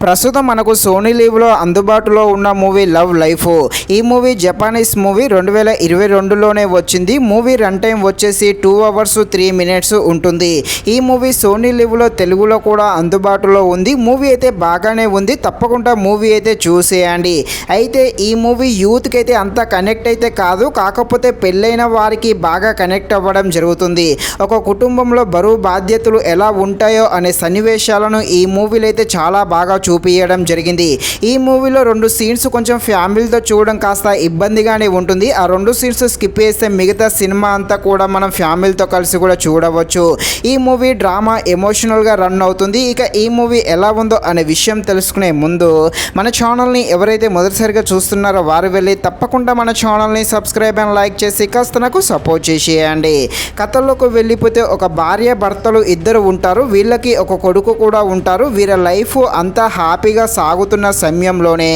ప్రస్తుతం మనకు సోనీ లీవ్లో అందుబాటులో ఉన్న మూవీ లవ్ లైఫ్. ఈ మూవీ జపానీస్ మూవీ 2022లోనే వచ్చింది. మూవీ రన్ టైం వచ్చేసి 2 hours 3 minutes ఉంటుంది. ఈ మూవీ సోనీ లీవ్లో తెలుగులో కూడా అందుబాటులో ఉంది. మూవీ అయితే బాగానే ఉంది, తప్పకుండా మూవీ అయితే చూసేయండి. అయితే ఈ మూవీ యూత్కి అయితే అంత కనెక్ట్ అయితే కాదు, కాకపోతే పెళ్ళైన వారికి బాగా కనెక్ట్ అవ్వడం జరుగుతుంది. ఒక కుటుంబంలో బరువు బాధ్యతలు ఎలా ఉంటాయో అనే సన్నివేశాలను ఈ మూవీలో అయితే చాలా బాగా చూపించడం జరిగింది. ఈ మూవీలో 2 సీన్స్ కొంచెం ఫ్యామిలీతో చూడడం కాస్త ఇబ్బందిగానే ఉంటుంది. ఆ 2 సీన్స్ స్కిప్ చేస్తే మిగతా సినిమా అంతా కూడా మనం ఫ్యామిలీతో కలిసి కూడా చూడవచ్చు. ఈ మూవీ డ్రామా ఎమోషనల్గా రన్ అవుతుంది. ఇక ఈ మూవీ ఎలా ఉందో అనే విషయం తెలుసుకునే ముందు మన ఛానల్ని ఎవరైతే మొదటిసారిగా చూస్తున్నారో వారు వెళ్ళి తప్పకుండా మన ఛానల్ని సబ్స్క్రైబ్ అండ్ లైక్ చేసి కాస్త నాకు సపోర్ట్ చేసేయండి. కథల్లోకి వెళ్ళిపోతే ఒక భార్య భర్తలు ఇద్దరు ఉంటారు. వీళ్ళకి ఒక కొడుకు కూడా ఉంటారు. వీరి లైఫ్ అంతా హ్యాపీగా సాగుతున్న సమయంలోనే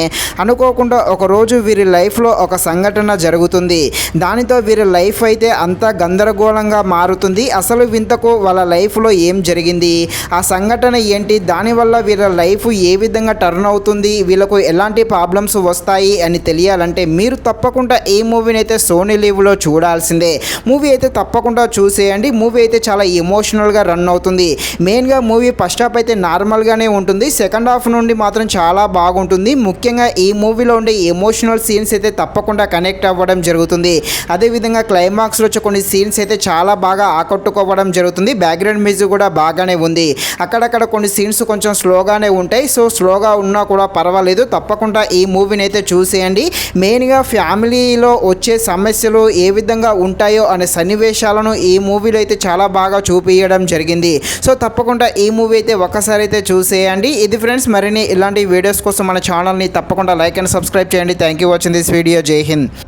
అనుకోకుండా ఒకరోజు వీరి లైఫ్లో ఒక సంఘటన జరుగుతుంది. దానితో వీరి లైఫ్ అయితే అంతా గందరగోళంగా మారుతుంది. అసలు వింతకు వాళ్ళ లైఫ్లో ఏం జరిగింది, ఆ సంఘటన ఏంటి, దానివల్ల వీళ్ళ లైఫ్ ఏ విధంగా టర్న్ అవుతుంది, వీళ్ళకు ఎలాంటి ప్రాబ్లమ్స్ వస్తాయి అని తెలియాలంటే మీరు తప్పకుండా ఈ మూవీని అయితే సోనీ లీవ్లో చూడాల్సిందే. మూవీ అయితే తప్పకుండా చూసేయండి. మూవీ అయితే చాలా ఎమోషనల్గా రన్ అవుతుంది. మెయిన్గా మూవీ ఫస్ట్ హాఫ్ అయితే నార్మల్గానే ఉంటుంది, సెకండ్ హాఫ్ నుండి మాత్రం చాలా బాగుంటుంది. ముఖ్యంగా ఈ మూవీలో ఉండే ఎమోషనల్ సీన్స్ అయితే తప్పకుండా కనెక్ట్ అవ్వడం జరుగుతుంది. అదేవిధంగా క్లైమాక్స్లో వచ్చే కొన్ని సీన్స్ అయితే చాలా బాగా ఆకట్టుకోవడం జరుగుతుంది. బ్యాక్గ్రౌండ్ మ్యూజిక్ కూడా బాగానే ఉంది. అక్కడక్కడ కొన్ని సీన్స్ కొంచెం స్లోగానే ఉంటాయి. సో స్లోగా ఉన్నా కూడా పర్వాలేదు, తప్పకుండా ఈ మూవీని అయితే చూసేయండి. మెయిన్గా ఫ్యామిలీలో వచ్చే సమస్యలు ఏ విధంగా ఉంటాయో అనే సన్నివేశాలను ఈ మూవీలో అయితే చాలా బాగా చూపించడం జరిగింది. సో తప్పకుండా ఈ మూవీ అయితే ఒక్కసారి అయితే చూసేయండి. ఇది ఫ్రెండ్స్, మరిన్ని ఇలాంటి వీడియోస్ కోసం మన ఛానల్ని తప్పకుండా లైక్ అండ్ సబ్స్క్రైబ్ చేయండి. Thank you watching this video. జై హింద్.